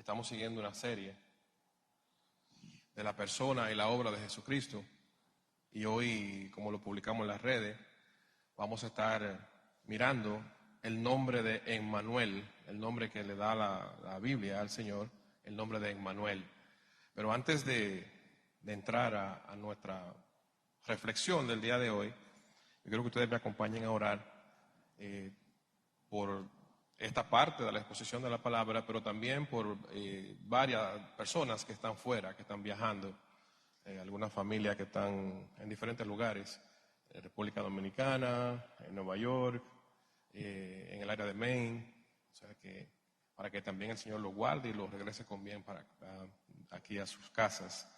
Estamos siguiendo una serie de la persona y la obra de Jesucristo. Y hoy, como lo publicamos en las redes, vamos a estar mirando el nombre de Emmanuel, el nombre que le da la Biblia al Señor, el nombre de Emmanuel. Pero antes de entrar a nuestra reflexión del día de hoy, yo quiero que ustedes me acompañen a orar por esta parte de la exposición de la palabra, pero también por varias personas que están fuera, que están viajando, algunas familias que están en diferentes lugares, en República Dominicana, en Nueva York, en el área de Maine, o sea que para que también el Señor los guarde y los regrese con bien aquí a sus casas.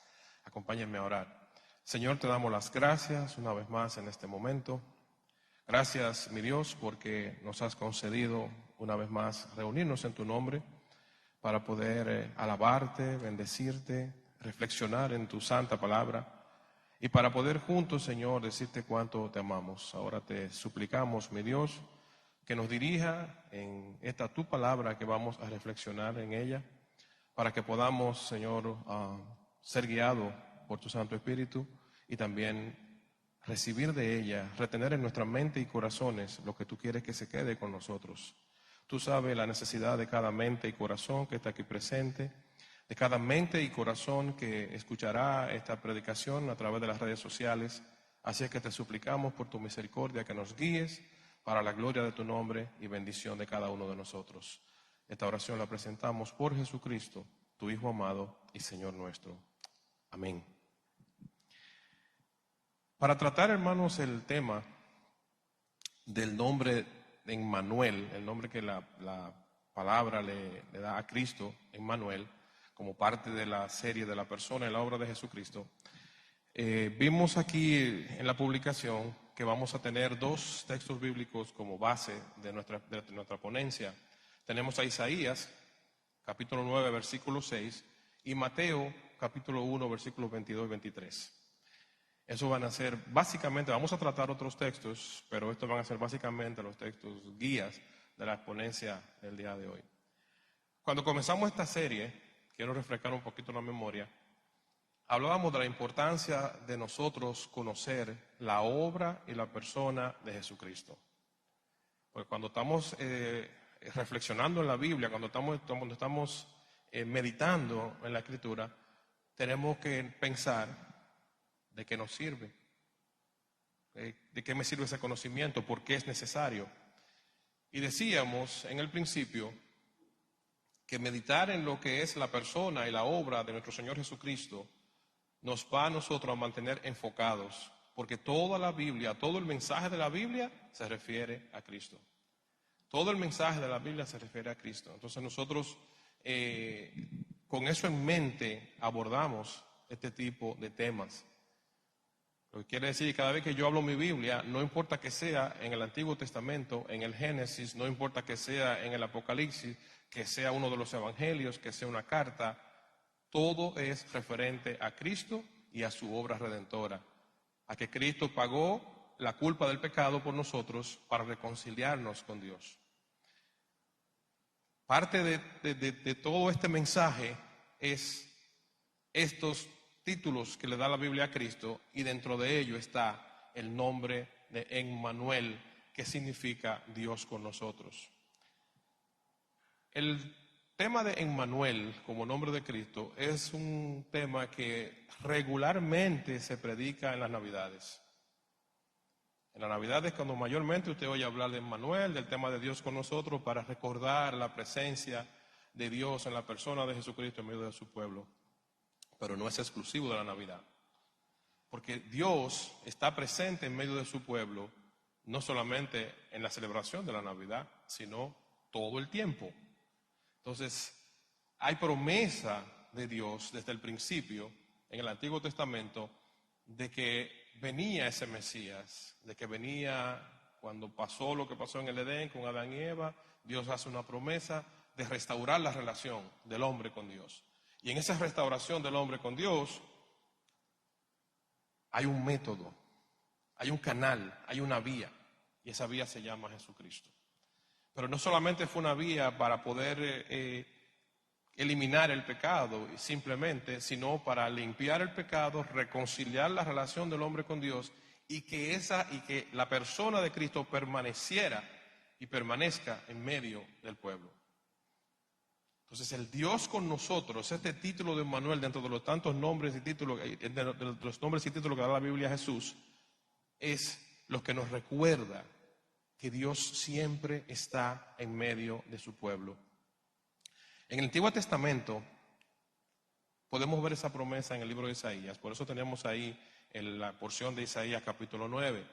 Acompáñenme a orar. Señor, te damos las gracias una vez más en este momento. Gracias, mi Dios, porque nos has concedido una vez más reunirnos en tu nombre para poder alabarte, bendecirte, reflexionar en tu santa palabra y para poder juntos, Señor, decirte cuánto te amamos. Ahora te suplicamos, mi Dios, que nos dirija en esta tu palabra que vamos a reflexionar en ella, para que podamos, Señor, ser guiados por tu Santo Espíritu y también recibir de ella, retener en nuestra mente y corazones lo que tú quieres que se quede con nosotros. Tú sabes la necesidad de cada mente y corazón que está aquí presente, de cada mente y corazón que escuchará esta predicación a través de las redes sociales. Así es que te suplicamos por tu misericordia que nos guíes para la gloria de tu nombre y bendición de cada uno de nosotros. Esta oración la presentamos por Jesucristo, tu Hijo amado y Señor nuestro. Amén. Para tratar, hermanos, el tema del nombre de Emmanuel, el nombre que la palabra le da a Cristo, Emmanuel, como parte de la serie de la persona y la obra de Jesucristo, vimos aquí en la publicación que vamos a tener dos textos bíblicos como base de nuestra ponencia. Tenemos a Isaías, capítulo 9, versículo 6, y Mateo, capítulo 1, versículos 22 y 23. Eso van a ser básicamente, vamos a tratar otros textos, pero estos van a ser básicamente los textos guías de la ponencia del día de hoy. Cuando comenzamos esta serie, quiero refrescar un poquito la memoria, hablábamos de la importancia de nosotros conocer la obra y la persona de Jesucristo. Porque cuando estamos reflexionando en la Biblia, cuando estamos meditando en la Escritura, tenemos que pensar de qué nos sirve, de qué me sirve ese conocimiento, por qué es necesario. Y decíamos en el principio que meditar en lo que es la persona y la obra de nuestro Señor Jesucristo nos va a nosotros a mantener enfocados, porque toda la Biblia, todo el mensaje de la Biblia se refiere a Cristo. Todo el mensaje de la Biblia se refiere a Cristo. Entonces nosotros con eso en mente abordamos este tipo de temas. Lo que quiere decir que cada vez que yo hablo mi Biblia, no importa que sea en el Antiguo Testamento, en el Génesis, no importa que sea en el Apocalipsis, que sea uno de los Evangelios, que sea una carta, todo es referente a Cristo y a su obra redentora. A que Cristo pagó la culpa del pecado por nosotros para reconciliarnos con Dios. Parte de todo este mensaje es estos títulos que le da la Biblia a Cristo, y dentro de ello está el nombre de Emmanuel, que significa Dios con nosotros. El tema de Emmanuel como nombre de Cristo es un tema que regularmente se predica en las Navidades. En las Navidades, cuando mayormente usted oye hablar de Emmanuel, del tema de Dios con nosotros, para recordar la presencia de Dios en la persona de Jesucristo en medio de su pueblo. Pero no es exclusivo de la Navidad, porque Dios está presente en medio de su pueblo, no solamente en la celebración de la Navidad, sino todo el tiempo. Entonces, hay promesa de Dios desde el principio, en el Antiguo Testamento, de que venía ese Mesías, de que venía cuando pasó lo que pasó en el Edén con Adán y Eva. Dios hace una promesa de restaurar la relación del hombre con Dios. Y en esa restauración del hombre con Dios hay un método, hay un canal, hay una vía, y esa vía se llama Jesucristo. Pero no solamente fue una vía para poder eliminar el pecado simplemente, sino para limpiar el pecado, reconciliar la relación del hombre con Dios y que la persona de Cristo permaneciera y permanezca en medio del pueblo. Entonces, el Dios con nosotros, este título de Emmanuel, dentro de los tantos nombres y títulos, de los nombres y títulos que da la Biblia a Jesús, es lo que nos recuerda que Dios siempre está en medio de su pueblo. En el Antiguo Testamento podemos ver esa promesa en el libro de Isaías, por eso tenemos ahí en la porción de Isaías capítulo 9.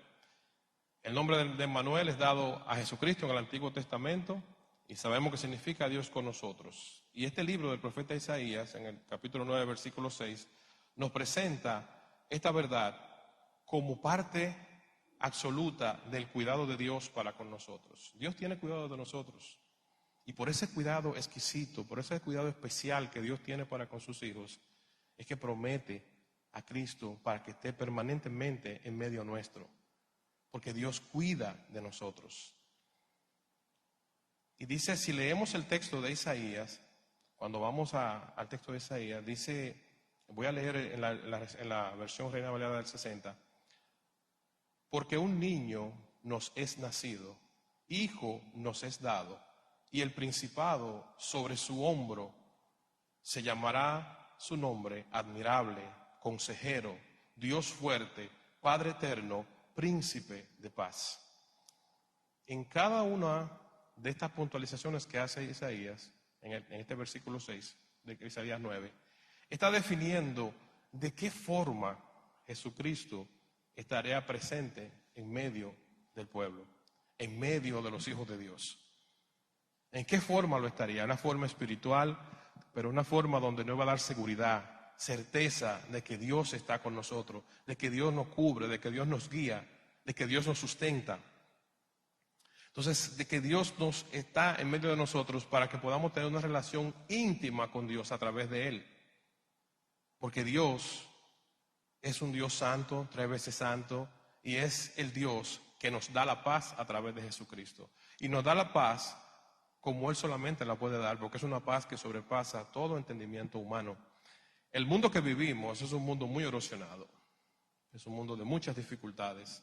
El nombre de Emmanuel es dado a Jesucristo en el Antiguo Testamento y sabemos que significa Dios con nosotros. Y este libro del profeta Isaías, en el capítulo 9, versículo 6, nos presenta esta verdad como parte absoluta del cuidado de Dios para con nosotros. Dios tiene cuidado de nosotros. Y por ese cuidado exquisito, por ese cuidado especial que Dios tiene para con sus hijos, es que promete a Cristo para que esté permanentemente en medio nuestro. Porque Dios cuida de nosotros. Y dice, si leemos el texto de Isaías, cuando vamos al texto de Isaías, dice, voy a leer en la versión Reina Valera del 60, porque un niño nos es nacido, hijo nos es dado, y el principado sobre su hombro se llamará su nombre admirable, consejero, Dios fuerte, Padre eterno, príncipe de paz. En cada una de estas puntualizaciones que hace Isaías, en este versículo 6 de Isaías 9, está definiendo de qué forma Jesucristo estaría presente en medio del pueblo, en medio de los hijos de Dios. ¿En qué forma lo estaría? Una forma espiritual, pero una forma donde nos va a dar seguridad, certeza de que Dios está con nosotros, de que Dios nos cubre, de que Dios nos guía, de que Dios nos sustenta. Entonces, de que Dios nos está en medio de nosotros para que podamos tener una relación íntima con Dios a través de Él. Porque Dios es un Dios santo, 3 veces santo, y es el Dios que nos da la paz a través de Jesucristo. Y nos da la paz como Él solamente la puede dar, porque es una paz que sobrepasa todo entendimiento humano. El mundo que vivimos es un mundo muy erosionado, es un mundo de muchas dificultades.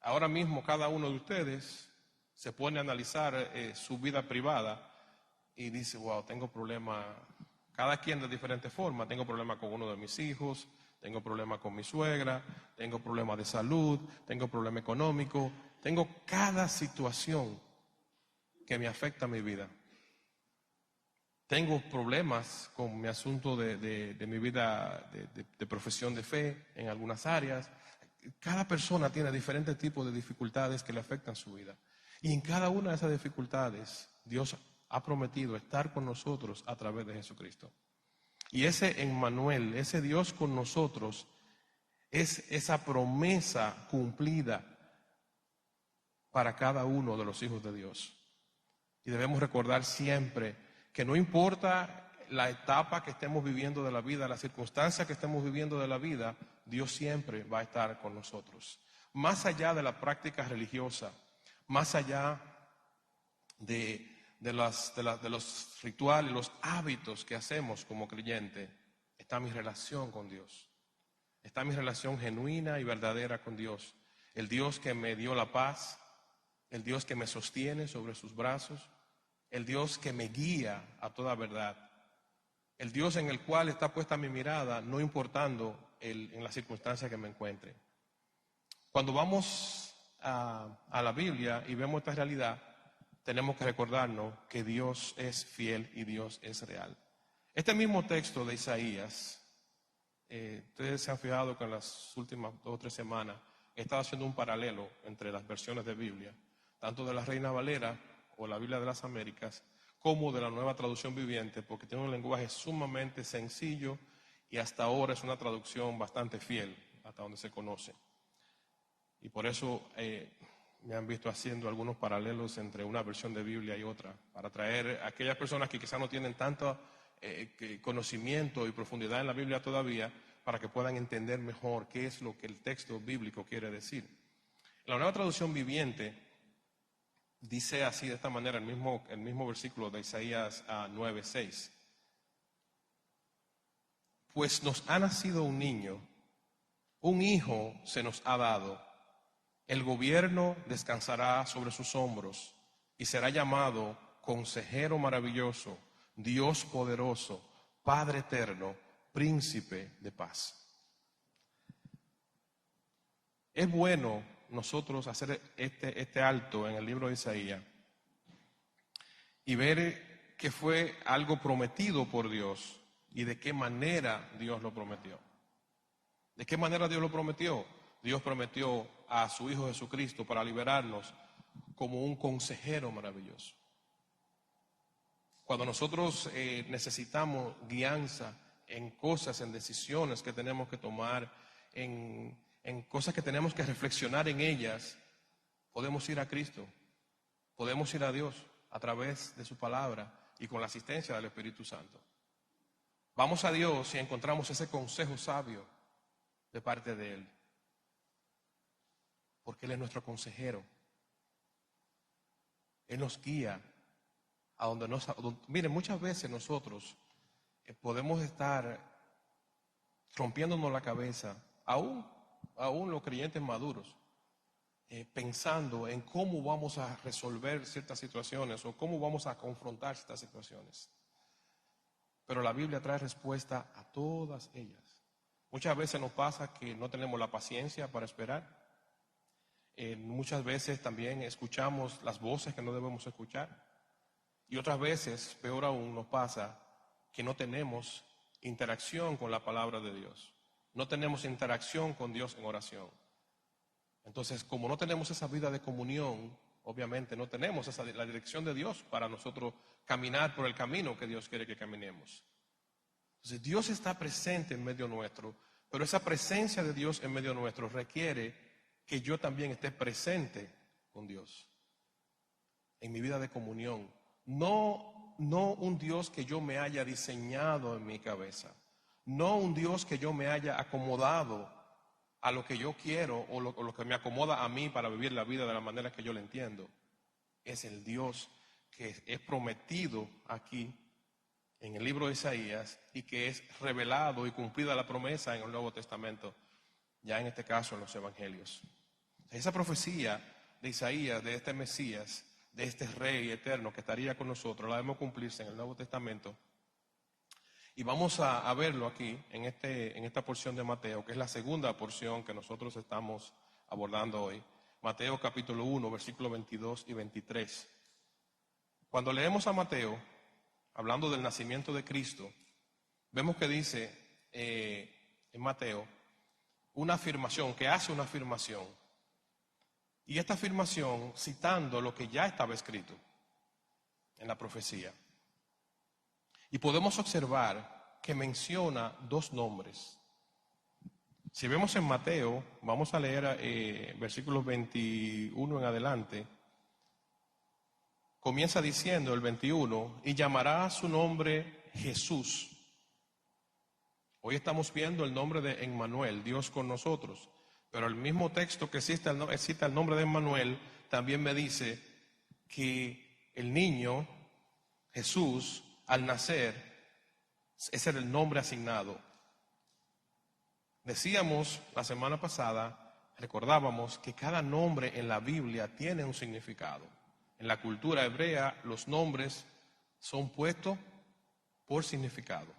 Ahora mismo cada uno de ustedes se pone a analizar su vida privada y dice, wow, tengo problemas, cada quien de diferentes formas, tengo problemas con uno de mis hijos, tengo problemas con mi suegra, tengo problemas de salud, tengo problemas económicos, tengo cada situación que me afecta a mi vida. Tengo problemas con mi asunto de mi vida de profesión de fe en algunas áreas. Cada persona tiene diferentes tipos de dificultades que le afectan su vida. Y en cada una de esas dificultades, Dios ha prometido estar con nosotros a través de Jesucristo. Y ese Emmanuel, ese Dios con nosotros, es esa promesa cumplida para cada uno de los hijos de Dios. Y debemos recordar siempre que no importa la etapa que estemos viviendo de la vida, la circunstancia que estemos viviendo de la vida, Dios siempre va a estar con nosotros. Más allá de la práctica religiosa, más allá de los rituales, los hábitos que hacemos como creyente, está mi relación con Dios. Está mi relación genuina y verdadera con Dios. El Dios que me dio la paz, el Dios que me sostiene sobre sus brazos, el Dios que me guía a toda verdad, el Dios en el cual está puesta mi mirada, no importando en la circunstancia que me encuentre. Cuando vamos a la Biblia y vemos esta realidad, tenemos que recordarnos que Dios es fiel y Dios es real. Este mismo texto de Isaías, ustedes se han fijado que en las últimas 2 o 3 semanas he estado haciendo un paralelo entre las versiones de Biblia, tanto de la Reina Valera o la Biblia de las Américas, como de la Nueva Traducción Viviente, porque tiene un lenguaje sumamente sencillo y hasta ahora es una traducción bastante fiel, hasta donde se conoce. Y por eso me han visto haciendo algunos paralelos entre una versión de Biblia y otra, para traer a aquellas personas que quizás no tienen tanto conocimiento y profundidad en la Biblia todavía, para que puedan entender mejor qué es lo que el texto bíblico quiere decir. La Nueva Traducción Viviente dice así de esta manera, el mismo versículo de Isaías 9:6. pues nos ha nacido un niño, un hijo se nos ha dado. El gobierno descansará sobre sus hombros y será llamado Consejero Maravilloso, Dios Poderoso, Padre Eterno, Príncipe de Paz. Es bueno nosotros hacer este alto en el libro de Isaías y ver que fue algo prometido por Dios y de qué manera Dios lo prometió. ¿De qué manera Dios lo prometió? Dios prometió a su Hijo Jesucristo para liberarnos como un consejero maravilloso. Cuando nosotros necesitamos guianza en cosas, en decisiones que tenemos que tomar, en cosas que tenemos que reflexionar en ellas, podemos ir a Cristo, podemos ir a Dios a través de su palabra y con la asistencia del Espíritu Santo. Vamos a Dios y encontramos ese consejo sabio de parte de Él, porque Él es nuestro consejero. Él nos guía a donde nos... Miren, muchas veces nosotros podemos estar rompiéndonos la cabeza, aún los creyentes maduros, pensando en cómo vamos a resolver ciertas situaciones o cómo vamos a confrontar ciertas situaciones. Pero la Biblia trae respuesta a todas ellas. Muchas veces nos pasa que no tenemos la paciencia para esperar. Muchas veces también escuchamos las voces que no debemos escuchar. Y otras veces, peor aún, nos pasa que no tenemos interacción con la palabra de Dios. No tenemos interacción con Dios en oración. Entonces, como no tenemos esa vida de comunión, obviamente no tenemos la dirección de Dios para nosotros caminar por el camino que Dios quiere que caminemos. Entonces, Dios está presente en medio nuestro, pero esa presencia de Dios en medio nuestro requiere que yo también esté presente con Dios en mi vida de comunión. No un Dios que yo me haya diseñado en mi cabeza, no un Dios que yo me haya acomodado a lo que yo quiero o lo que me acomoda a mí para vivir la vida de la manera que yo la entiendo. Es el Dios que es prometido aquí en el libro de Isaías y que es revelado y cumplida la promesa en el Nuevo Testamento, ya en este caso en los Evangelios. Esa profecía de Isaías, de este Mesías, de este Rey eterno que estaría con nosotros, la debemos cumplirse en el Nuevo Testamento. Y vamos a verlo aquí, en esta porción de Mateo, que es la segunda porción que nosotros estamos abordando hoy. Mateo capítulo 1, versículos 22 y 23. Cuando leemos a Mateo, hablando del nacimiento de Cristo, vemos que dice en Mateo una afirmación, que hace una afirmación. Y esta afirmación citando lo que ya estaba escrito en la profecía. Y podemos observar que menciona dos nombres. Si vemos en Mateo, vamos a leer versículos 21 en adelante. Comienza diciendo el 21, y llamará su nombre Jesús. Hoy estamos viendo el nombre de Emmanuel, Dios con nosotros. Pero el mismo texto que cita el nombre de Emmanuel también me dice que el niño, Jesús, al nacer, ese era el nombre asignado. Decíamos la semana pasada, recordábamos que cada nombre en la Biblia tiene un significado. En la cultura hebrea los nombres son puestos por significado.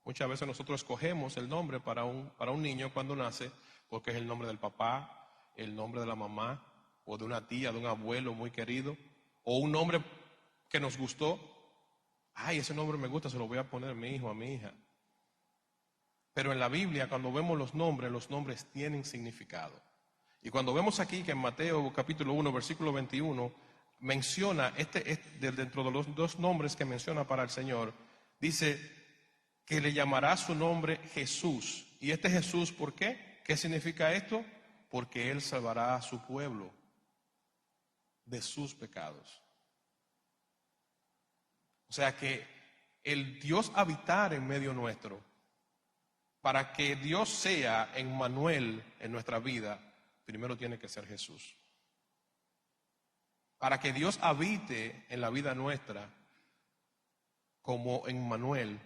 Muchas veces nosotros escogemos el nombre para un niño cuando nace porque es el nombre del papá, el nombre de la mamá o de una tía, de un abuelo muy querido, o un nombre que nos gustó. Ay, ese nombre me gusta, se lo voy a poner a mi hijo, a mi hija. Pero en la Biblia, cuando vemos los nombres tienen significado. Y cuando vemos aquí que en Mateo capítulo 1, versículo 21, menciona, dentro de los dos nombres que menciona para el Señor, dice que le llamará su nombre Jesús. ¿Y este Jesús por qué? ¿Qué significa esto? Porque Él salvará a su pueblo de sus pecados. O sea que el Dios habitar en medio nuestro, para que Dios sea Emmanuel en nuestra vida, primero tiene que ser Jesús. Para que Dios habite en la vida nuestra como Emmanuel,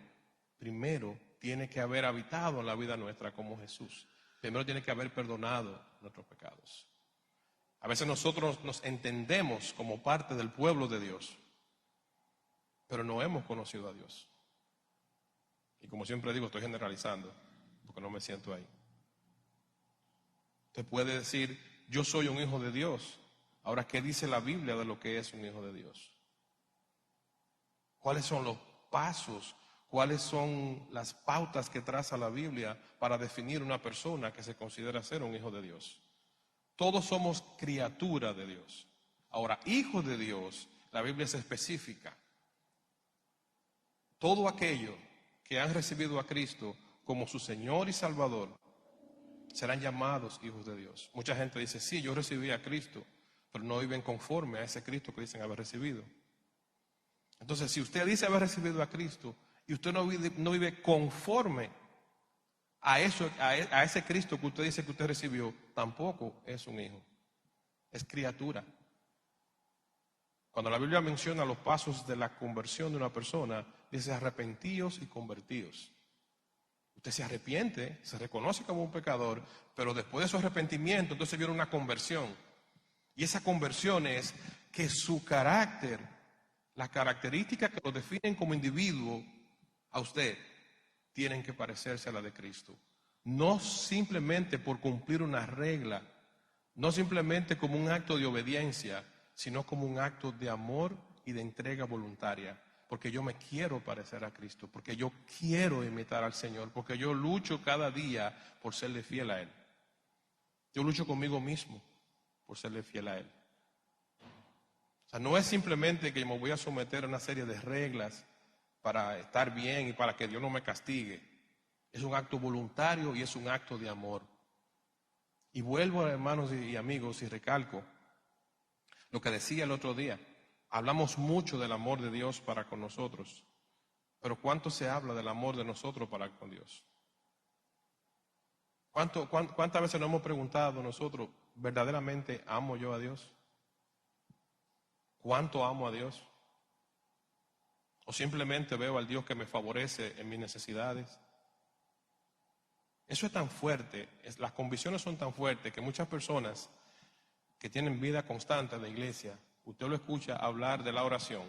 primero tiene que haber habitado en la vida nuestra como Jesús. Primero tiene que haber perdonado nuestros pecados. A veces nosotros nos entendemos como parte del pueblo de Dios, pero no hemos conocido a Dios. Y como siempre digo, estoy generalizando, porque no me siento ahí. Usted puede decir, yo soy un hijo de Dios. Ahora, ¿qué dice la Biblia de lo que es un hijo de Dios? ¿Cuáles son los pasos? ¿Cuáles son las pautas que traza la Biblia para definir una persona que se considera ser un hijo de Dios? Todos somos criaturas de Dios. Ahora, hijos de Dios, la Biblia es específica. Todo aquello que han recibido a Cristo como su Señor y Salvador serán llamados hijos de Dios. Mucha gente dice, sí, yo recibí a Cristo, pero no viven conforme a ese Cristo que dicen haber recibido. Entonces, si usted dice haber recibido a Cristo y usted no vive conforme a ese Cristo que usted dice que usted recibió, tampoco es un hijo, es criatura. Cuando la Biblia menciona los pasos de la conversión de una persona, dice arrepentíos y convertíos. Usted se arrepiente, se reconoce como un pecador, pero después de su arrepentimiento, entonces viene una conversión. Y esa conversión es que su carácter, las características que lo definen como individuo a usted, tienen que parecerse a la de Cristo. No simplemente por cumplir una regla, no simplemente como un acto de obediencia, sino como un acto de amor y de entrega voluntaria. Porque yo me quiero parecer a Cristo, porque yo quiero imitar al Señor, porque yo lucho cada día por serle fiel a Él. Yo lucho conmigo mismo por serle fiel a Él. O sea, no es simplemente que me voy a someter a una serie de reglas para estar bien y para que Dios no me castigue. Es un acto voluntario y es un acto de amor. Y vuelvo, hermanos y amigos, y recalco lo que decía el otro día. Hablamos mucho del amor de Dios para con nosotros, pero ¿cuánto se habla del amor de nosotros para con Dios? ¿Cuántas veces nos hemos preguntado nosotros, ¿verdaderamente amo yo a Dios? ¿Cuánto amo a Dios? ¿O simplemente veo al Dios que me favorece en mis necesidades? Eso es tan fuerte, las convicciones son tan fuertes que muchas personas que tienen vida constante en la iglesia, usted lo escucha hablar de la oración.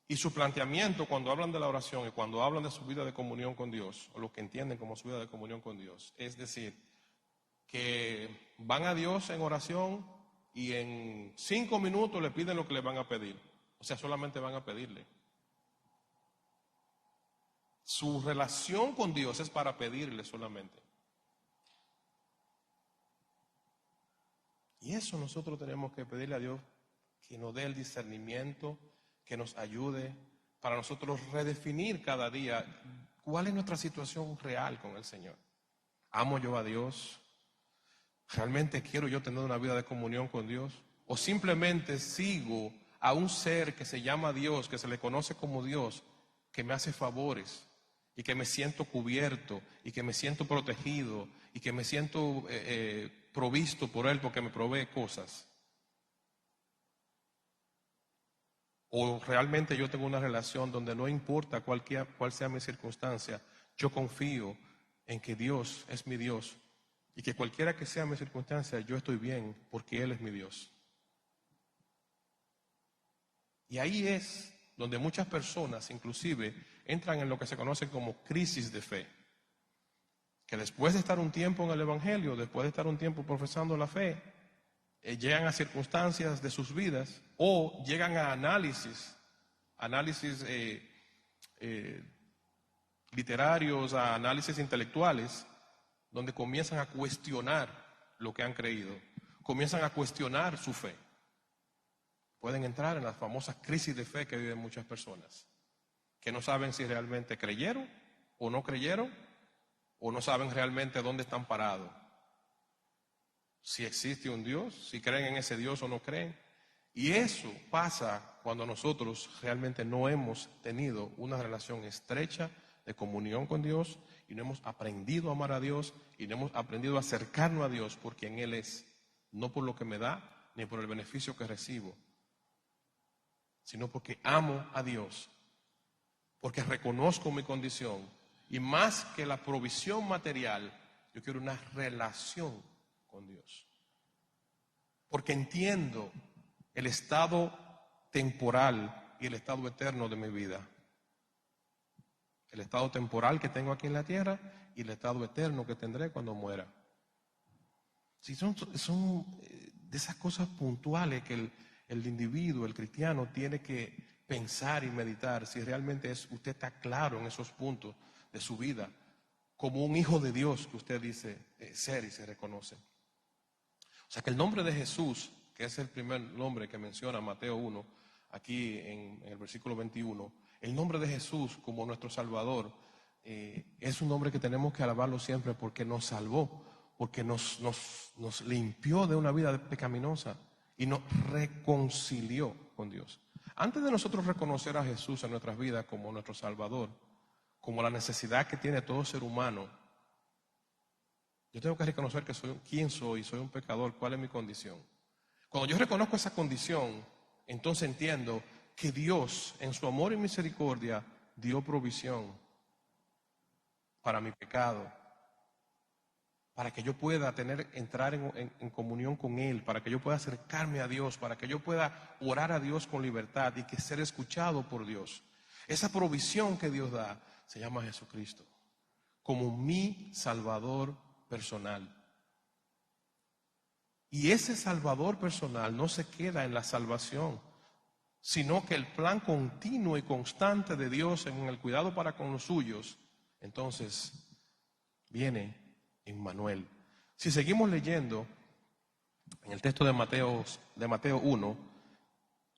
Y su planteamiento cuando hablan de la oración y cuando hablan de su vida de comunión con Dios, o lo que entienden como su vida de comunión con Dios, es decir, que van a Dios en oración y en 5 minutos le piden lo que le van a pedir. O sea, solamente van a pedirle. Su relación con Dios es para pedirle solamente. Y eso nosotros tenemos que pedirle a Dios, que nos dé el discernimiento, que nos ayude para nosotros redefinir cada día cuál es nuestra situación real con el Señor. ¿Amo yo a Dios? ¿Realmente quiero yo tener una vida de comunión con Dios? ¿O simplemente sigo a un ser que se llama Dios, que se le conoce como Dios, que me hace favores y que me siento cubierto y que me siento protegido y que me siento provisto por Él porque me provee cosas? ¿O realmente yo tengo una relación donde no importa cuál sea mi circunstancia, yo confío en que Dios es mi Dios y que cualquiera que sea mi circunstancia, yo estoy bien porque Él es mi Dios? Y ahí es donde muchas personas inclusive entran en lo que se conoce como crisis de fe. Que después de estar un tiempo en el Evangelio, después de estar un tiempo profesando la fe, llegan a circunstancias de sus vidas o llegan a análisis literarios, a análisis intelectuales, donde comienzan a cuestionar lo que han creído, comienzan a cuestionar su fe. Pueden entrar en las famosas crisis de fe que viven muchas personas, que no saben si realmente creyeron o no creyeron, o no saben realmente dónde están parados. Si existe un Dios, si creen en ese Dios o no creen. Y eso pasa cuando nosotros realmente no hemos tenido una relación estrecha de comunión con Dios y no hemos aprendido a amar a Dios y no hemos aprendido a acercarnos a Dios por quien Él es, no por lo que me da ni por el beneficio que recibo, sino porque amo a Dios, porque reconozco mi condición Y más que la provisión material, yo quiero una relación con Dios. Porque entiendo el estado temporal y el estado eterno de mi vida. El estado temporal que tengo aquí en la tierra y el estado eterno que tendré cuando muera. Sí, son de esas cosas puntuales que el individuo, el cristiano, tiene que pensar y meditar si realmente usted está claro en esos puntos de su vida, como un hijo de Dios que usted dice ser y se reconoce. O sea que el nombre de Jesús, que es el primer nombre que menciona Mateo 1, aquí en el versículo 21, el nombre de Jesús como nuestro Salvador, es un nombre que tenemos que alabarlo siempre porque nos salvó, porque nos limpió de una vida pecaminosa y nos reconcilió con Dios. Antes de nosotros reconocer a Jesús en nuestras vidas como nuestro Salvador, como la necesidad que tiene todo ser humano, yo tengo que reconocer que quién soy un pecador, cuál es mi condición. Cuando yo reconozco esa condición, entonces entiendo que Dios, en su amor y misericordia, dio provisión para mi pecado, para que yo pueda entrar en comunión con Él, para que yo pueda acercarme a Dios, para que yo pueda orar a Dios con libertad y que ser escuchado por Dios. Esa provisión que Dios da se llama Jesucristo, como mi Salvador personal. Y ese Salvador personal no se queda en la salvación, sino que el plan continuo y constante de Dios en el cuidado para con los suyos, entonces viene Emmanuel. Si seguimos leyendo en el texto de Mateo 1,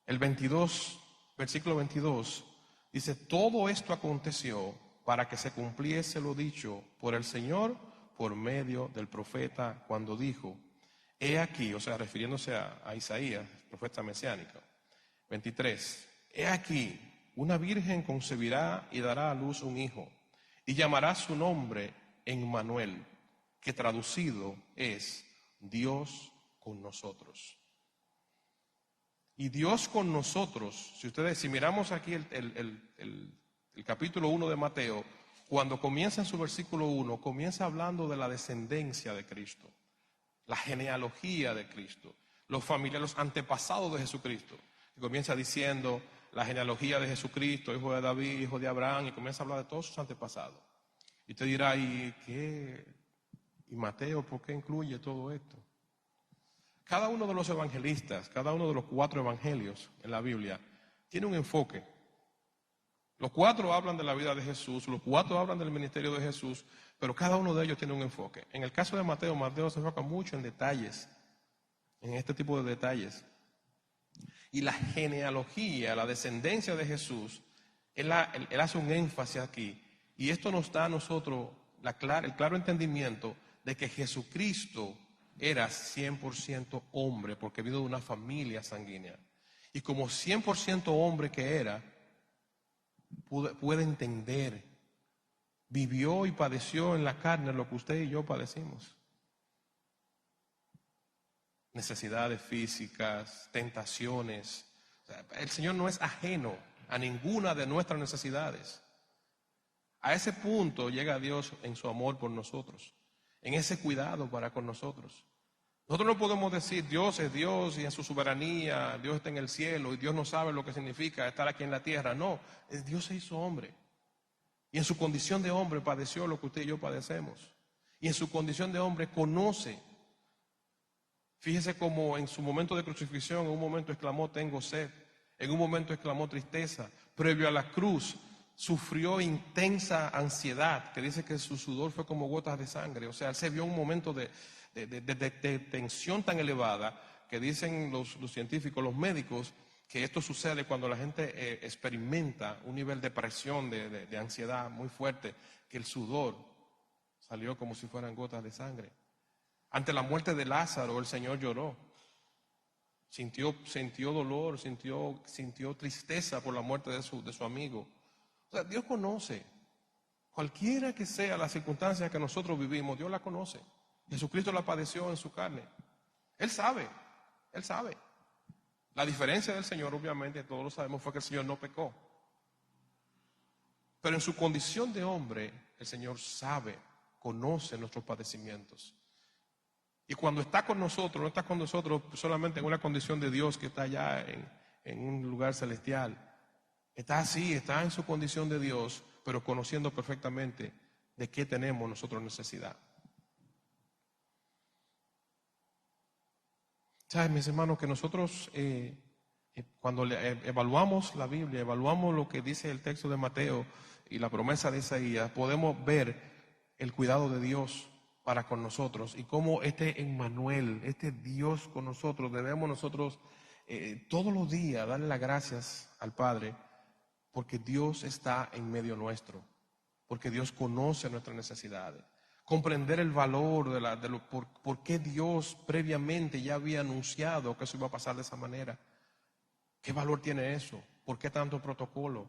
el 22, versículo 22, dice: todo esto aconteció para que se cumpliese lo dicho por el Señor por medio del profeta cuando dijo: he aquí, o sea, refiriéndose a Isaías, profeta mesiánico. 23, he aquí, una virgen concebirá y dará a luz un hijo, y llamará su nombre Emmanuel, que traducido es Dios con nosotros. Y Dios con nosotros, si miramos aquí el capítulo 1 de Mateo, cuando comienza en su versículo 1, comienza hablando de la descendencia de Cristo, la genealogía de Cristo, los familiares, los antepasados de Jesucristo. Y comienza diciendo la genealogía de Jesucristo, hijo de David, hijo de Abraham, y comienza a hablar de todos sus antepasados. Y usted dirá: ¿y qué? ¿Y Mateo por qué incluye todo esto? Cada uno de los evangelistas, cada uno de los 4 evangelios en la Biblia, tiene un enfoque. Los 4 hablan de la vida de Jesús, los 4 hablan del ministerio de Jesús, pero cada uno de ellos tiene un enfoque. En el caso de Mateo, Mateo se enfoca mucho en detalles, en este tipo de detalles. Y la genealogía, la descendencia de Jesús, él hace un énfasis aquí. Y esto nos da a nosotros el claro entendimiento de que Jesucristo era 100% hombre, porque vino de una familia sanguínea. Y como 100% hombre que era, puede entender, vivió y padeció en la carne lo que usted y yo padecimos. Necesidades físicas, tentaciones. O sea, el Señor no es ajeno a ninguna de nuestras necesidades. A ese punto llega Dios en su amor por nosotros, en ese cuidado para con nosotros. Nosotros no podemos decir Dios es Dios y en su soberanía Dios está en el cielo y Dios no sabe lo que significa estar aquí en la tierra. No, Dios se hizo hombre y en su condición de hombre padeció lo que usted y yo padecemos. Y en su condición de hombre conoce. Fíjese cómo en su momento de crucifixión, en un momento exclamó: tengo sed. En un momento exclamó tristeza. Previo a la cruz, sufrió intensa ansiedad, que dice que su sudor fue como gotas de sangre. O sea, él se vio un momento de tensión tan elevada que dicen los científicos, los médicos, que esto sucede cuando la gente experimenta un nivel de presión, de ansiedad muy fuerte, que el sudor salió como si fueran gotas de sangre. Ante la muerte de Lázaro, el Señor lloró. Sintió dolor, sintió tristeza por la muerte de su amigo. O sea, Dios conoce. Cualquiera que sea la circunstancia que nosotros vivimos, Dios la conoce. Jesucristo la padeció en su carne. Él sabe. La diferencia del Señor, obviamente, todos lo sabemos, fue que el Señor no pecó. Pero en su condición de hombre, el Señor sabe, conoce nuestros padecimientos. Y cuando está con nosotros, no está con nosotros solamente en una condición de Dios que está allá en un lugar celestial. Está así, está en su condición de Dios, pero conociendo perfectamente de qué tenemos nosotros necesidad. ¿Saben, mis hermanos, que nosotros cuando evaluamos la Biblia, evaluamos lo que dice el texto de Mateo y la promesa de Isaías, podemos ver el cuidado de Dios para con nosotros y cómo este Emmanuel, este Dios con nosotros, debemos nosotros todos los días darle las gracias al Padre porque Dios está en medio nuestro, porque Dios conoce nuestras necesidades. Comprender el valor por qué Dios previamente ya había anunciado que eso iba a pasar de esa manera. ¿Qué valor tiene eso? ¿Por qué tanto protocolo?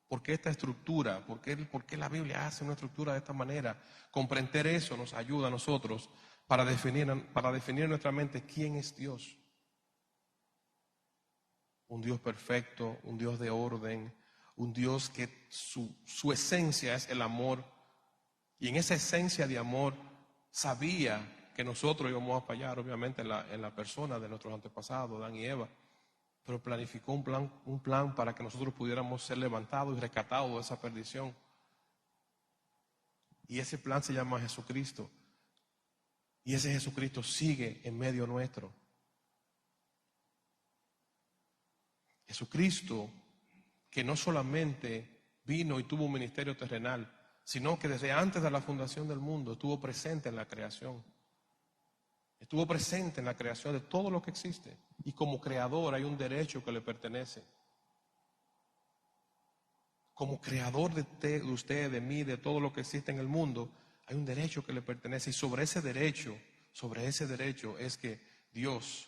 ¿Por qué esta estructura? ¿Por qué la Biblia hace una estructura de esta manera? Comprender eso nos ayuda a nosotros para definir en nuestra mente quién es Dios. Un Dios perfecto, un Dios de orden, un Dios que su esencia es el amor. Y en esa esencia de amor sabía que nosotros íbamos a fallar, obviamente, en la persona de nuestros antepasados, Adán y Eva. Pero planificó un plan para que nosotros pudiéramos ser levantados y rescatados de esa perdición. Y ese plan se llama Jesucristo. Y ese Jesucristo sigue en medio nuestro. Jesucristo, que no solamente vino y tuvo un ministerio terrenal, sino que desde antes de la fundación del mundo estuvo presente en la creación. Estuvo presente en la creación de todo lo que existe. Y como creador hay un derecho que le pertenece. Como creador de usted, de mí, de todo lo que existe en el mundo, hay un derecho que le pertenece. Y sobre ese derecho es que Dios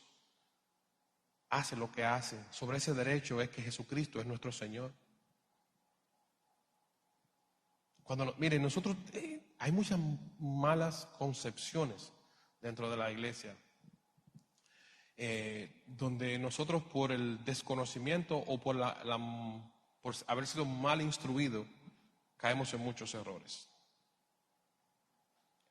hace lo que hace. Sobre ese derecho es que Jesucristo es nuestro Señor. Miren, nosotros hay muchas malas concepciones dentro de la iglesia, donde nosotros por el desconocimiento o por haber sido mal instruidos, caemos en muchos errores.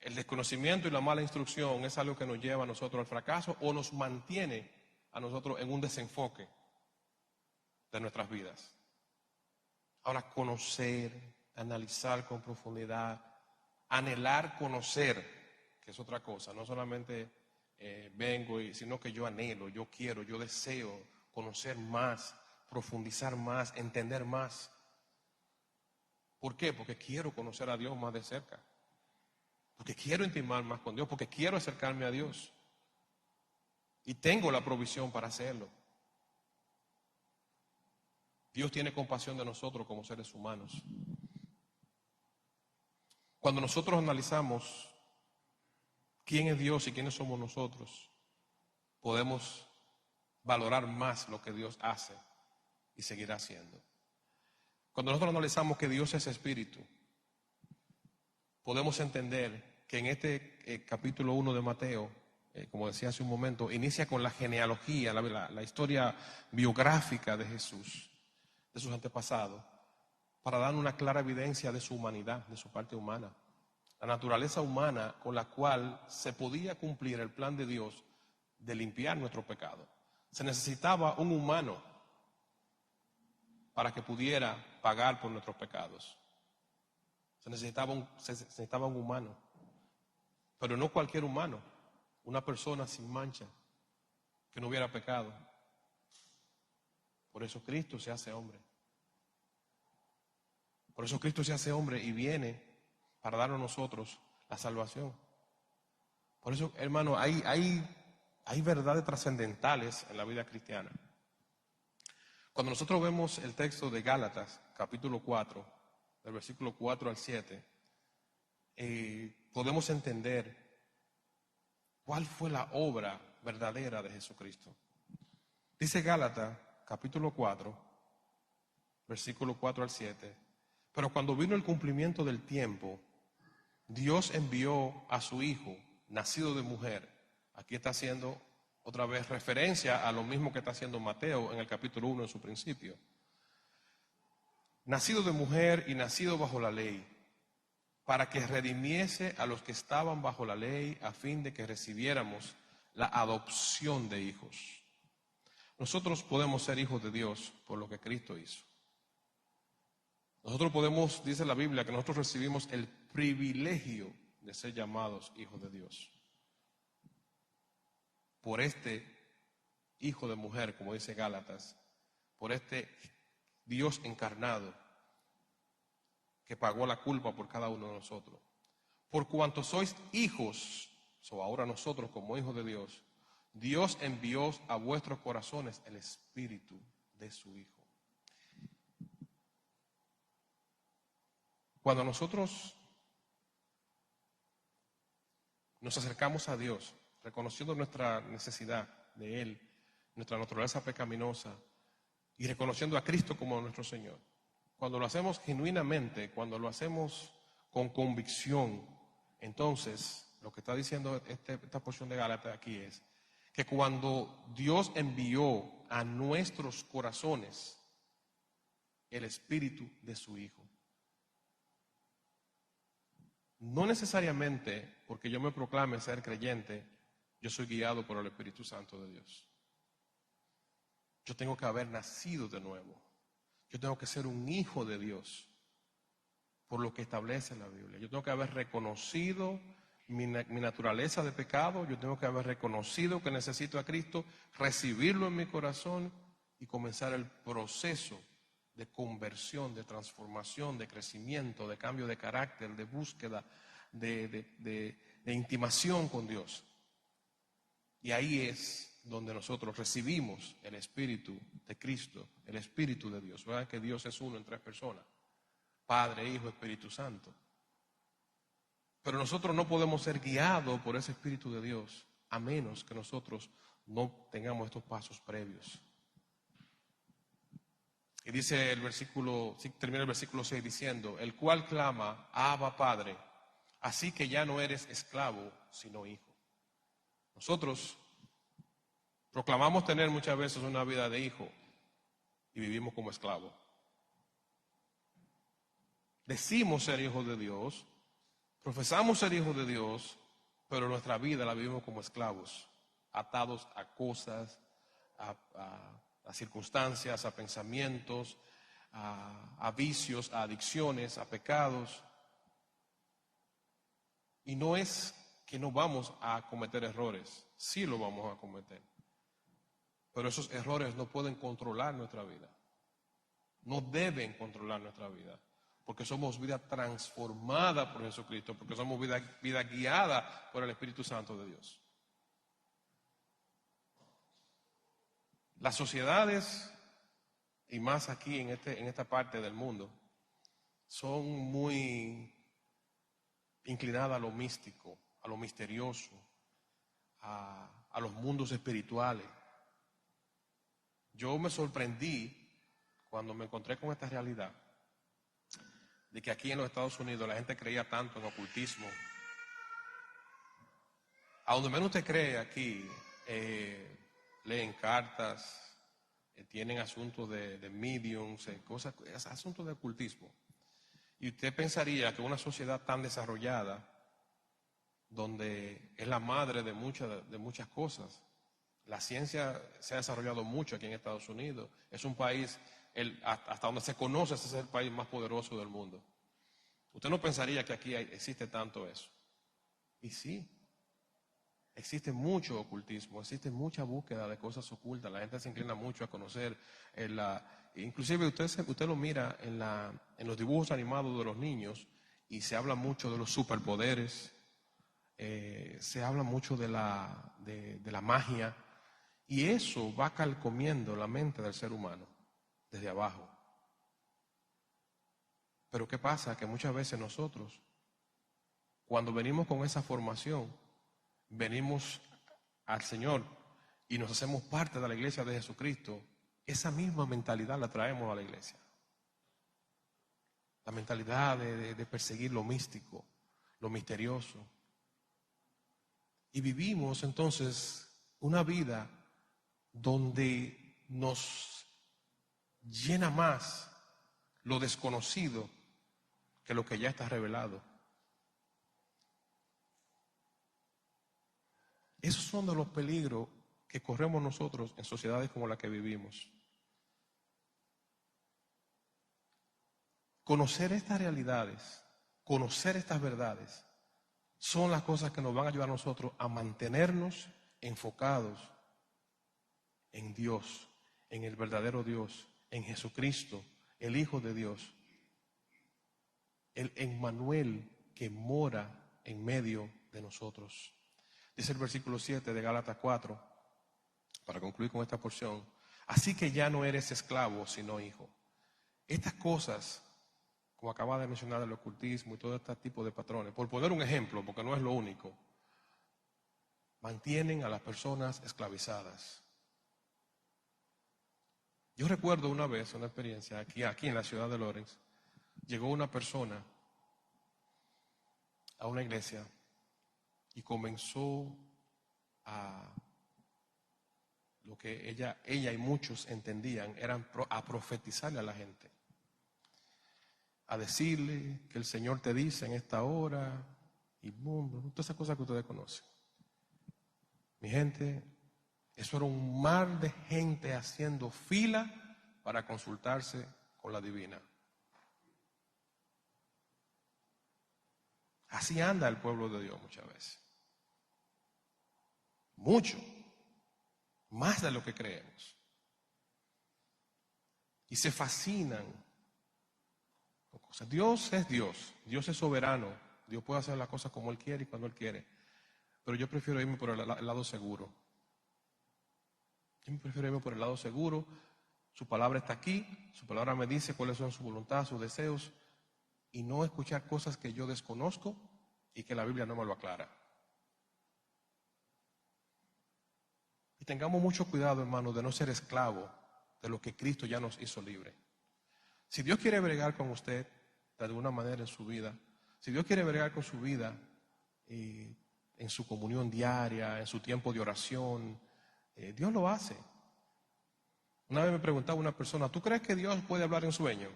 El desconocimiento y la mala instrucción es algo que nos lleva a nosotros al fracaso o nos mantiene a nosotros en un desenfoque de nuestras vidas. Ahora, conocer, analizar con profundidad, anhelar conocer, que es otra cosa, no solamente sino que yo anhelo, yo quiero, yo deseo conocer más, profundizar más, entender más. ¿Por qué? Porque quiero conocer a Dios más de cerca, porque quiero intimar más con Dios, porque quiero acercarme a Dios y tengo la provisión para hacerlo. Dios tiene compasión de nosotros como seres humanos. Cuando nosotros analizamos quién es Dios y quiénes somos nosotros, podemos valorar más lo que Dios hace y seguirá haciendo. Cuando nosotros analizamos que Dios es espíritu, podemos entender que en este capítulo 1 de Mateo, como decía hace un momento, inicia con la genealogía, la historia biográfica de Jesús, de sus antepasados, para dar una clara evidencia de su humanidad, de su parte humana. La naturaleza humana con la cual se podía cumplir el plan de Dios de limpiar nuestro pecado. Se necesitaba un humano para que pudiera pagar por nuestros pecados. Se necesitaba un humano, pero no cualquier humano, una persona sin mancha, que no hubiera pecado. Por eso Cristo se hace hombre. Por eso Cristo se hace hombre y viene para darnos a nosotros la salvación. Por eso, hermano, hay verdades trascendentales en la vida cristiana. Cuando nosotros vemos el texto de Gálatas, capítulo 4, del versículo 4 al 7, podemos entender cuál fue la obra verdadera de Jesucristo. Dice Gálatas, capítulo 4, versículo 4 al 7, pero cuando vino el cumplimiento del tiempo, Dios envió a su Hijo, nacido de mujer. Aquí está haciendo otra vez referencia a lo mismo que está haciendo Mateo en el capítulo 1 en su principio. nacido de mujer y nacido bajo la ley, para que redimiese a los que estaban bajo la ley, a fin de que recibiéramos la adopción de hijos. Nosotros podemos ser hijos de Dios por lo que Cristo hizo. Nosotros podemos, dice la Biblia, que nosotros recibimos el privilegio de ser llamados hijos de Dios. Por este hijo de mujer, como dice Gálatas, por este Dios encarnado que pagó la culpa por cada uno de nosotros. Por cuanto sois hijos, ahora nosotros como hijos de Dios, Dios envió a vuestros corazones el Espíritu de su Hijo. Cuando nosotros nos acercamos a Dios, reconociendo nuestra necesidad de Él, nuestra naturaleza pecaminosa, y reconociendo a Cristo como nuestro Señor, cuando lo hacemos genuinamente, cuando lo hacemos con convicción, entonces lo que está diciendo esta porción de Gálatas aquí es que cuando Dios envió a nuestros corazones el Espíritu de su Hijo, no necesariamente porque yo me proclame ser creyente, yo soy guiado por el Espíritu Santo de Dios. Yo tengo que haber nacido de nuevo. Yo tengo que ser un hijo de Dios, por lo que establece la Biblia. Yo tengo que haber reconocido mi naturaleza de pecado. Yo tengo que haber reconocido que necesito a Cristo, recibirlo en mi corazón y comenzar el proceso de conversión, de transformación, de crecimiento, de cambio de carácter, de búsqueda, de intimación con Dios. Y ahí es donde nosotros recibimos el Espíritu de Cristo, el Espíritu de Dios. Vean que Dios es uno en tres personas: Padre, Hijo, Espíritu Santo. Pero nosotros no podemos ser guiados por ese Espíritu de Dios a menos que nosotros no tengamos estos pasos previos. Y dice el versículo, termina el versículo 6 diciendo: el cual clama, Abba, Padre, así que ya no eres esclavo, sino hijo. Nosotros proclamamos tener muchas veces una vida de hijo y vivimos como esclavos. Decimos ser hijos de Dios, profesamos ser hijos de Dios, pero nuestra vida la vivimos como esclavos, atados a cosas, a circunstancias, a pensamientos, a vicios, a adicciones, a pecados. Y no es que no vamos a cometer errores, sí lo vamos a cometer. Pero esos errores no pueden controlar nuestra vida. No deben controlar nuestra vida. Porque somos vida transformada por Jesucristo, porque somos vida guiada por el Espíritu Santo de Dios. Las sociedades, y más aquí en esta parte del mundo, son muy inclinadas a lo místico, a lo misterioso, a los mundos espirituales. Yo me sorprendí cuando me encontré con esta realidad de que aquí en los Estados Unidos la gente creía tanto en ocultismo. A donde menos usted cree aquí, leen cartas, tienen asuntos de mediums, cosas, asuntos de ocultismo. Y usted pensaría que una sociedad tan desarrollada, donde es la madre de muchas cosas, la ciencia se ha desarrollado mucho aquí en Estados Unidos, es un país, hasta donde se conoce, ese es el país más poderoso del mundo. Usted no pensaría que aquí existe tanto eso. Y sí, existe mucho ocultismo, existe mucha búsqueda de cosas ocultas. La gente se inclina mucho a conocer. Inclusive usted lo mira en los dibujos animados de los niños y se habla mucho de los superpoderes, se habla mucho de la magia, y eso va calcomiendo la mente del ser humano desde abajo. Pero ¿qué pasa? Que muchas veces nosotros, cuando venimos con esa formación, venimos al Señor y nos hacemos parte de la iglesia de Jesucristo, esa misma mentalidad la traemos a la iglesia. La mentalidad de perseguir lo místico, lo misterioso. Y vivimos entonces una vida donde nos llena más lo desconocido que lo que ya está revelado. Esos son de los peligros que corremos nosotros en sociedades como la que vivimos. Conocer estas realidades, conocer estas verdades, son las cosas que nos van a ayudar a nosotros a mantenernos enfocados en Dios, en el verdadero Dios, en Jesucristo, el Hijo de Dios, el Emmanuel que mora en medio de nosotros. Dice el versículo 7 de Gálatas 4, para concluir con esta porción: así que ya no eres esclavo, sino hijo. Estas cosas, como acaba de mencionar, el ocultismo y todo este tipo de patrones, por poner un ejemplo, porque no es lo único, mantienen a las personas esclavizadas. Yo recuerdo una vez una experiencia aquí en la ciudad de Lawrence. Llegó una persona a una iglesia y comenzó a lo que ella y muchos entendían eran a profetizarle a la gente, a decirle que el Señor te dice en esta hora y mundo, todas esas cosas que ustedes conocen. Mi gente, eso era un mar de gente haciendo fila para consultarse con la divina. Así anda el pueblo de Dios muchas veces. Mucho. Más de lo que creemos. Y se fascinan con cosas. Dios es Dios. Dios es soberano. Dios puede hacer las cosas como Él quiere y cuando Él quiere. Pero yo prefiero irme por el lado seguro. Yo prefiero irme por el lado seguro. Su palabra está aquí. Su palabra me dice cuáles son su voluntad, sus deseos. Y no escuchar cosas que yo desconozco y que la Biblia no me lo aclara. Y tengamos mucho cuidado, hermanos, de no ser esclavos de lo que Cristo ya nos hizo libre. Si Dios quiere bregar con usted de alguna manera en su vida, si Dios quiere bregar con su vida en su comunión diaria, en su tiempo de oración, Dios lo hace. Una vez me preguntaba una persona: ¿tú crees que Dios puede hablar en sueño?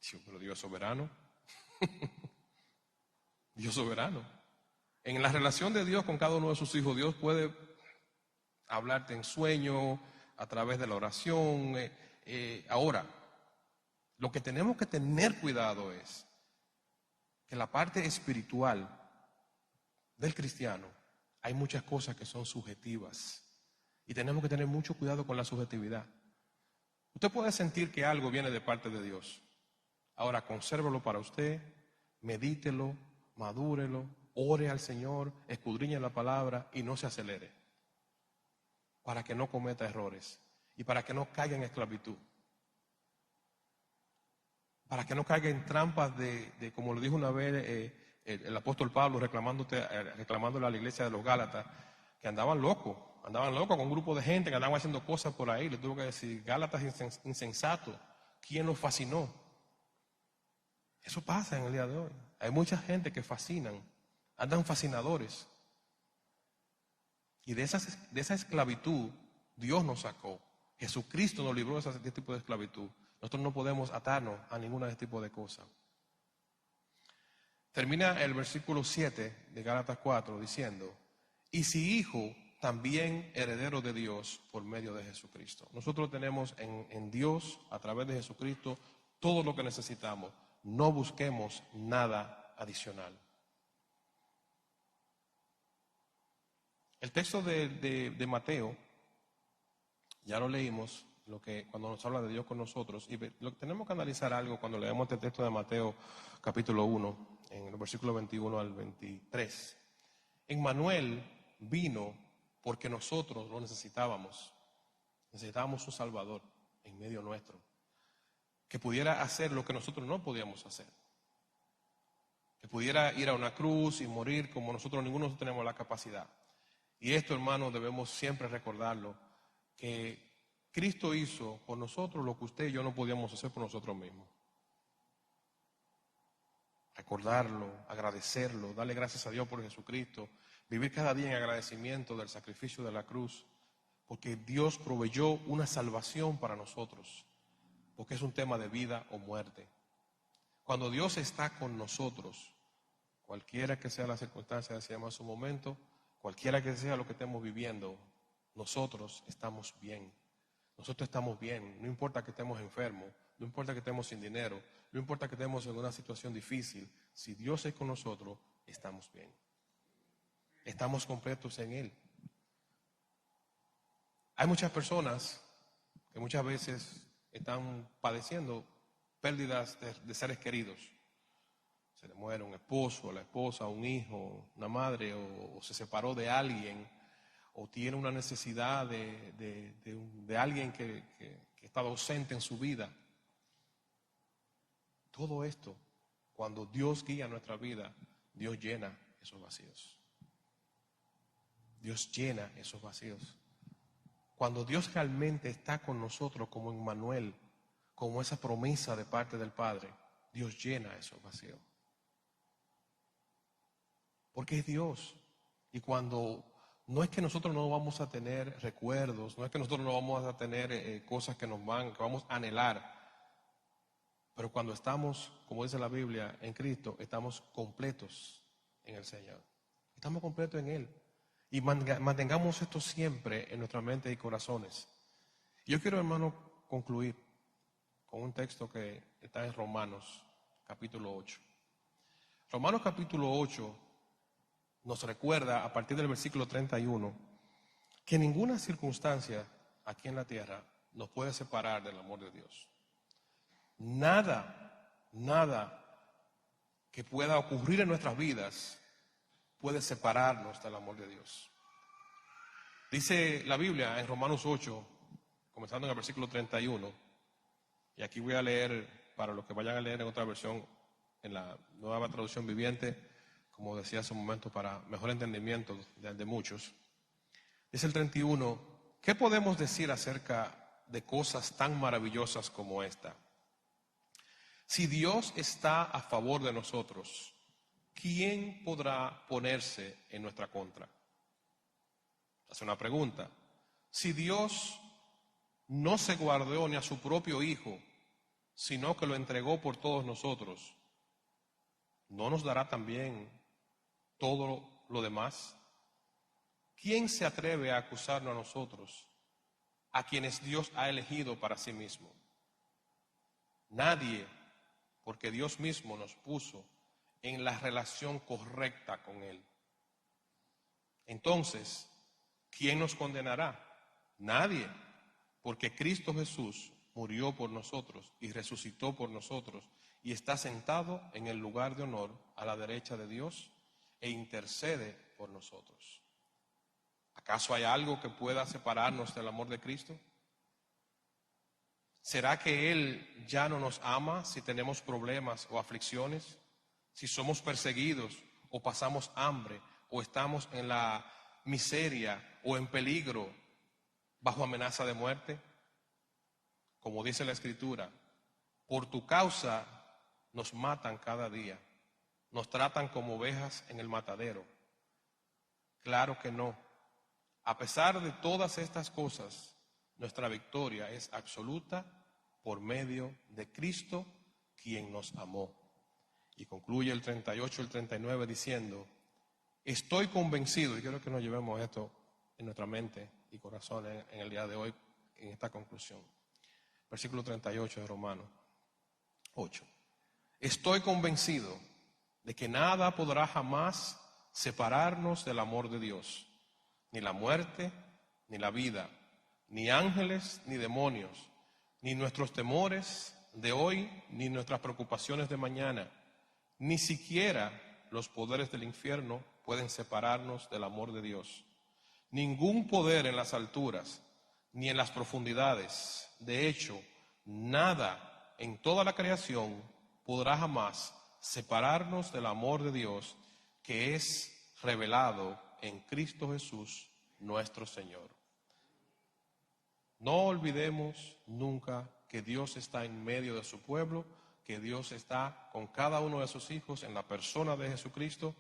Digo, pero Dios es soberano. Dios es soberano. En la relación de Dios con cada uno de sus hijos, Dios puede hablarte en sueño, a través de la oración. Ahora, lo que tenemos que tener cuidado es que la parte espiritual del cristiano, hay muchas cosas que son subjetivas y tenemos que tener mucho cuidado con la subjetividad. Usted puede sentir que algo viene de parte de Dios. Ahora, consérvelo para usted, medítelo, madúrelo, ore al Señor, escudriñe la palabra y no se acelere, para que no cometa errores y para que no caiga en esclavitud, para que no caiga en trampas de como lo dijo una vez el apóstol Pablo reclamándole a la iglesia de los Gálatas, que andaban locos con un grupo de gente que andaban haciendo cosas por ahí. Le tuvo que decir: Gálatas insensatos, ¿quién los fascinó? Eso pasa en el día de hoy. Hay mucha gente que fascinan, andan fascinadores. Y de esa esclavitud Dios nos sacó. Jesucristo nos libró de ese tipo de esclavitud. Nosotros no podemos atarnos a ninguna de ese tipo de cosas. Termina el versículo 7 de Gálatas 4 diciendo: y si hijo, también heredero de Dios por medio de Jesucristo. Nosotros tenemos en Dios, a través de Jesucristo, todo lo que necesitamos. No busquemos nada adicional. El texto de Mateo, ya lo leímos, cuando nos habla de Dios con nosotros, y tenemos que analizar algo cuando leemos este texto de Mateo capítulo 1, en los versículos 21 al 23. Emmanuel vino porque nosotros lo necesitábamos. Necesitábamos un Salvador en medio nuestro, que pudiera hacer lo que nosotros no podíamos hacer, que pudiera ir a una cruz y morir como ninguno de nosotros tenemos la capacidad. Y esto, hermanos, debemos siempre recordarlo, que Cristo hizo por nosotros lo que usted y yo no podíamos hacer por nosotros mismos. Recordarlo, agradecerlo, darle gracias a Dios por Jesucristo, vivir cada día en agradecimiento del sacrificio de la cruz, porque Dios proveyó una salvación para nosotros. porque es un tema de vida o muerte. Cuando Dios está con nosotros, cualquiera que sea la circunstancia, decíamos en su momento, cualquiera que sea lo que estemos viviendo, nosotros estamos bien. Nosotros estamos bien, no importa que estemos enfermos, no importa que estemos sin dinero, no importa que estemos en una situación difícil, si Dios es con nosotros, estamos bien. Estamos completos en Él. Hay muchas personas que muchas veces están padeciendo pérdidas de seres queridos. Se le muere un esposo, la esposa, un hijo, una madre, o se separó de alguien, o tiene una necesidad de alguien que estaba ausente en su vida. Todo esto, cuando Dios guía nuestra vida, Dios llena esos vacíos. Dios llena esos vacíos. Cuando Dios realmente está con nosotros como Emmanuel, como esa promesa de parte del Padre, Dios llena esos vacíos. Porque es Dios. Y cuando no es que nosotros no vamos a tener recuerdos, no es que nosotros no vamos a tener cosas que vamos a anhelar, pero cuando estamos, como dice la Biblia, en Cristo, estamos completos en el Señor. Estamos completos en Él. Y mantengamos esto siempre en nuestra mente y corazones. Yo quiero, hermano, concluir con un texto que está en Romanos, capítulo 8. Romanos capítulo 8 nos recuerda, a partir del versículo 31, que ninguna circunstancia aquí en la tierra nos puede separar del amor de Dios. Nada que pueda ocurrir en nuestras vidas puede separarnos del amor de Dios. Dice la Biblia en Romanos 8, comenzando en el versículo 31, y aquí voy a leer, para los que vayan a leer en otra versión, en la nueva traducción viviente, como decía hace un momento, para mejor entendimiento de muchos. Dice el 31, ¿qué podemos decir acerca de cosas tan maravillosas como esta? Si Dios está a favor de nosotros, ¿quién podrá ponerse en nuestra contra? Hace una pregunta. Si Dios no se guardó ni a su propio Hijo, sino que lo entregó por todos nosotros, ¿no nos dará también todo lo demás? ¿Quién se atreve a acusarnos a nosotros, a quienes Dios ha elegido para sí mismo? Nadie, porque Dios mismo nos puso en la relación correcta con Él. Entonces, ¿quién nos condenará? Nadie, porque Cristo Jesús murió por nosotros y resucitó por nosotros y está sentado en el lugar de honor a la derecha de Dios e intercede por nosotros. ¿Acaso hay algo que pueda separarnos del amor de Cristo? ¿Será que Él ya no nos ama si tenemos problemas o aflicciones? Si somos perseguidos o pasamos hambre o estamos en la miseria o en peligro bajo amenaza de muerte? Como dice la Escritura, por tu causa nos matan cada día, nos tratan como ovejas en el matadero. Claro que no. A pesar de todas estas cosas, nuestra victoria es absoluta por medio de Cristo, quien nos amó. Y concluye el 38 y el 39 diciendo, estoy convencido, y quiero que nos llevemos esto en nuestra mente y corazón en el día de hoy, en esta conclusión. Versículo 38 de Romanos 8. Estoy convencido de que nada podrá jamás separarnos del amor de Dios, ni la muerte, ni la vida, ni ángeles, ni demonios, ni nuestros temores de hoy, ni nuestras preocupaciones de mañana, ni siquiera los poderes del infierno pueden separarnos del amor de Dios. Ningún poder en las alturas, ni en las profundidades. De hecho, nada en toda la creación podrá jamás separarnos del amor de Dios que es revelado en Cristo Jesús, nuestro Señor. No olvidemos nunca que Dios está en medio de su pueblo, que Dios está con cada uno de sus hijos en la persona de Jesucristo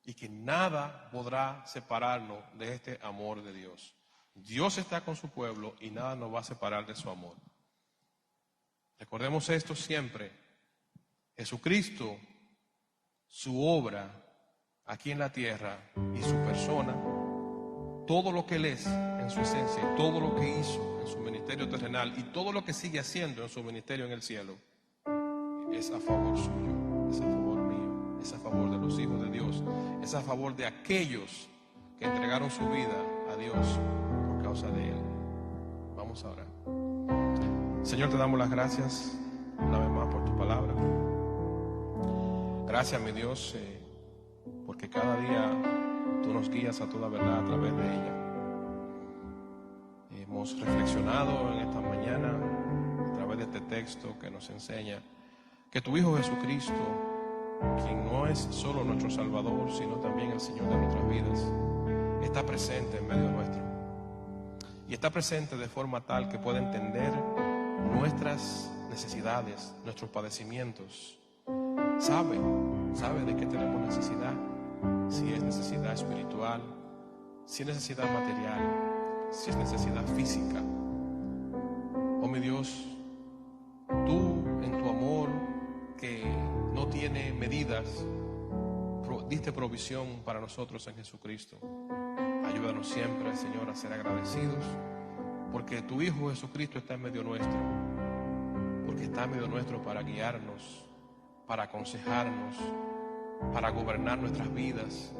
y que nada podrá separarnos de este amor de Dios. Dios está con su pueblo y nada nos va a separar de su amor. Recordemos esto siempre. Jesucristo, su obra aquí en la tierra y su persona, todo lo que Él es en su esencia y todo lo que hizo en su ministerio terrenal y todo lo que sigue haciendo en su ministerio en el cielo, es a favor suyo, es a favor mío, es a favor de los hijos de Dios, es a favor de aquellos que entregaron su vida a Dios por causa de Él. Vamos a orar. Señor, te damos las gracias una vez más por tu palabra. Gracias, mi Dios, porque cada día tú nos guías a toda verdad a través de ella. Hemos reflexionado en esta mañana a través de este texto que nos enseña que tu Hijo Jesucristo, quien no es solo nuestro Salvador, sino también el Señor de nuestras vidas, está presente en medio nuestro. Y está presente de forma tal que pueda entender nuestras necesidades, nuestros padecimientos. Sabe de qué tenemos necesidad, si es necesidad espiritual, si es necesidad material, si es necesidad física. Oh mi Dios, tú en tu amor que no tiene medidas, diste provisión para nosotros en Jesucristo. Ayúdanos siempre, Señor, a ser agradecidos, porque tu Hijo Jesucristo está en medio nuestro, porque está en medio nuestro para guiarnos, para aconsejarnos, para gobernar nuestras vidas,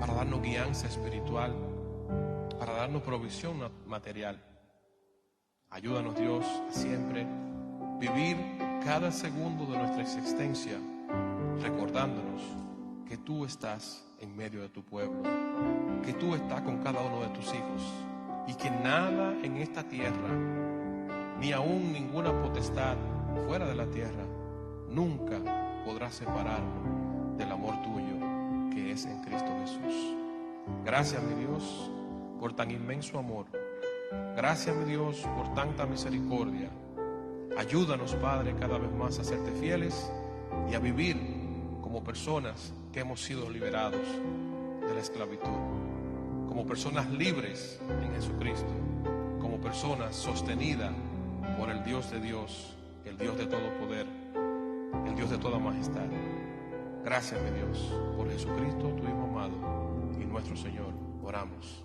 para darnos guianza espiritual, para darnos provisión material. Ayúdanos, Dios, a siempre vivir cada segundo de nuestra existencia recordándonos que tú estás en medio de tu pueblo, que tú estás con cada uno de tus hijos y que nada en esta tierra, ni aún ninguna potestad fuera de la tierra, nunca podrá separarnos del amor tuyo que es en Cristo Jesús. Gracias, mi Dios, por tan inmenso amor. Gracias, mi Dios, por tanta misericordia. Ayúdanos, Padre, cada vez más a serte fieles y a vivir como personas que hemos sido liberados de la esclavitud, como personas libres en Jesucristo, como personas sostenidas por el Dios de Dios, el Dios de todo poder, el Dios de toda majestad. Gracias, mi Dios, por Jesucristo, tu Hijo amado y nuestro Señor. Oramos.